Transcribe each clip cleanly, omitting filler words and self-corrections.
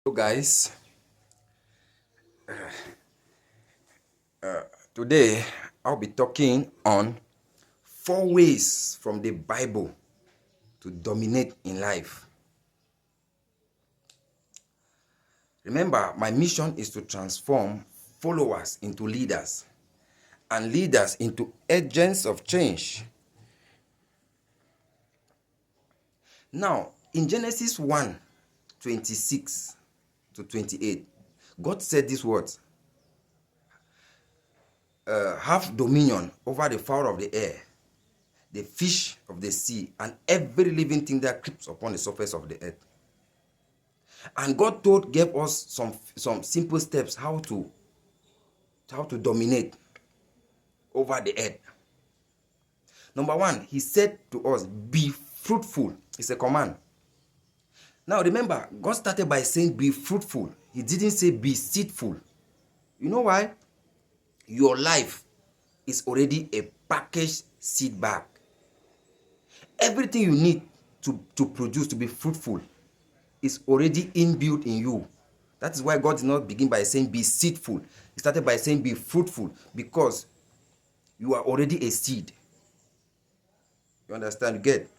Hello guys, today I'll be talking on 4 ways from the Bible to dominate in life. Remember, my mission is to transform followers into leaders and leaders into agents of change. Now, in Genesis 1:26 to 28, God said these words, have dominion over the fowl of the air, the fish of the sea, and every living thing that creeps upon the surface of the earth. And God gave us some simple steps how to dominate over the earth. Number one, He said to us, be fruitful. It's a command. Now remember, God started by saying be fruitful. He didn't say be seedful. You know why? Your life is already a packaged seed bag. Everything you need to produce, to be fruitful, is already inbuilt in you. That is why God did not begin by saying be seedful. He started by saying be fruitful, because you are already a seed. You understand? You get?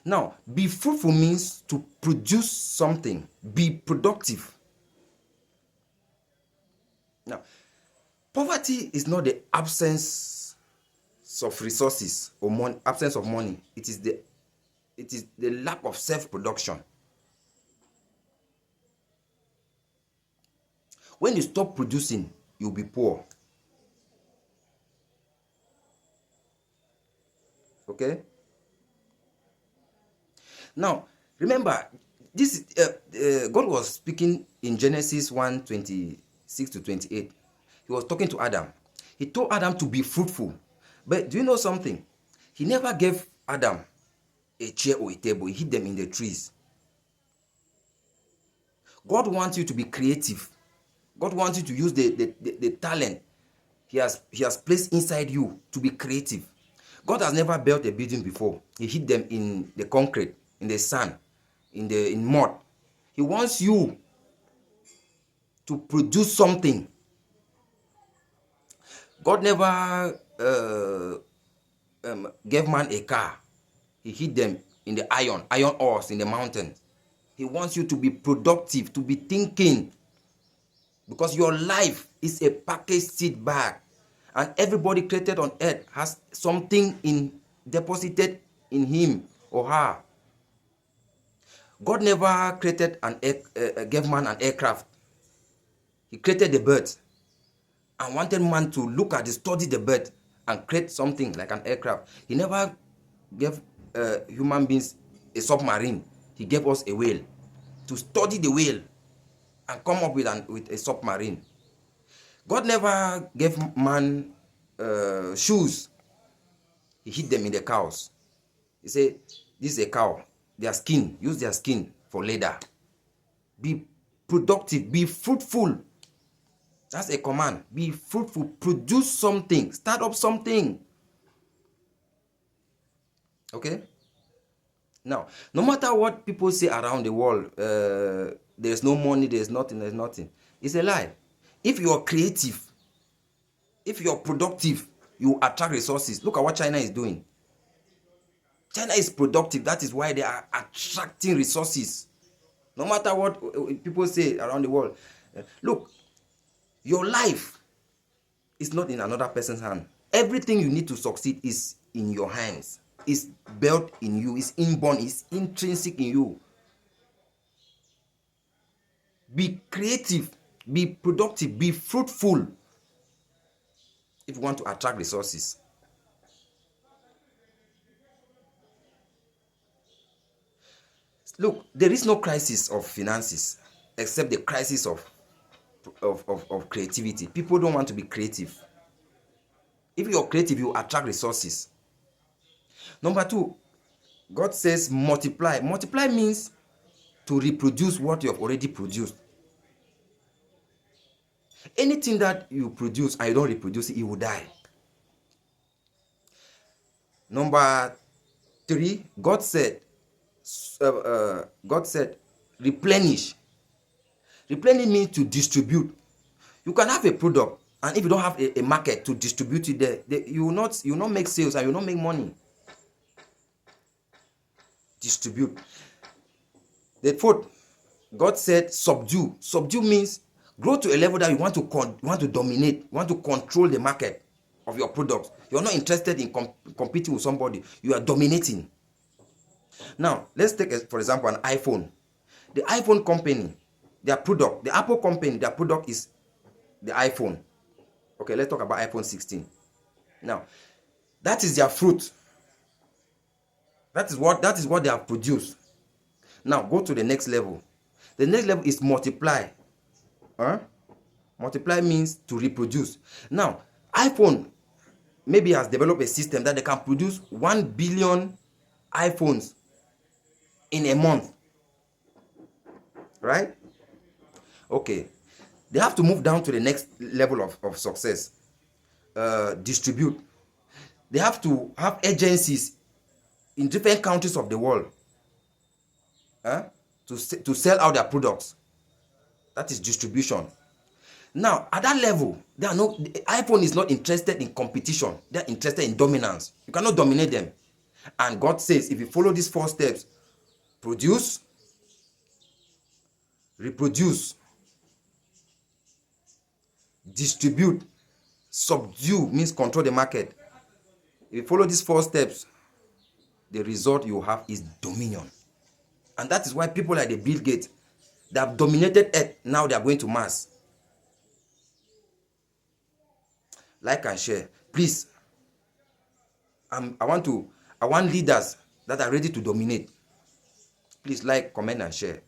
Now, be fruitful means to produce something. Be productive. Now, poverty is not the absence of resources or absence of money. It is the lack of self-production. When you stop producing, you'll be poor. Okay? Now, remember, this God was speaking in Genesis 1:26 to 28. He was talking to Adam. He told Adam to be fruitful. But do you know something? He never gave Adam a chair or a table. He hid them in the trees. God wants you to be creative. God wants you to use the talent He has placed inside you to be creative. God has never built a building before. He hid them in the concrete, in the sand, in mud. He wants you to produce something. God never gave man a car. He hid them in the iron ores in the mountains. He wants you to be productive, to be thinking, because your life is a packaged seed bag, and everybody created on earth has something deposited in him or her. God never created gave man an aircraft. He created the bird and wanted man to study the bird and create something like an aircraft. He never gave human beings a submarine. He gave us a whale to study the whale and come up with a submarine. God never gave man shoes. He hid them in the cows. He said, this is a cow. Their skin, use their skin for leather. Be productive, be fruitful. That's a command. Be fruitful, produce something, start up something. Okay? Now, no matter what people say around the world, there's no money, there's nothing. It's a lie. If you are creative, if you are productive, you attract resources. Look at what China is doing. China is productive. That is why they are attracting resources. No matter what people say around the world. Look, your life is not in another person's hand. Everything you need to succeed is in your hands. It's built in you. It's inborn. It's intrinsic in you. Be creative. Be productive. Be fruitful if you want to attract resources. Look, there is no crisis of finances except the crisis of creativity. People don't want to be creative. If you're creative, you attract resources. Number two, God says multiply. Multiply means to reproduce what you have already produced. Anything that you produce and you don't reproduce it, will die. Number three, God said replenish. Replenish means to distribute. You can have a product, and if you don't have a market to distribute it there, you will not make sales and you will not make money. Distribute. The fourth, God said subdue. Subdue means grow to a level that you want to dominate, you want to control the market of your product. You're not interested in competing with somebody. You are dominating. Now, let's take, for example, an iPhone. The iPhone company, their product, the Apple company, their product is the iPhone. Okay, let's talk about iPhone 16. Now, that is their fruit. That is what they have produced. Now, go to the next level. The next level is multiply. Multiply means to reproduce. Now, iPhone maybe has developed a system that they can produce 1 billion iPhones in a month. Right? Okay. They have to move down to the next level of success. Distribute. They have to have agencies in different countries of the world to sell out their products. That is distribution. Now, at that level, iPhone is not interested in competition. They're interested in dominance. You cannot dominate them. And God says, if you follow these 4 steps, produce, reproduce, distribute, subdue means control the market. If you follow these 4 steps, the result you have is dominion. And that is why people like the Bill Gates, they have dominated Earth, now they are going to Mars. Like and share. Please, I want leaders that are ready to dominate. Please like, comment, and share.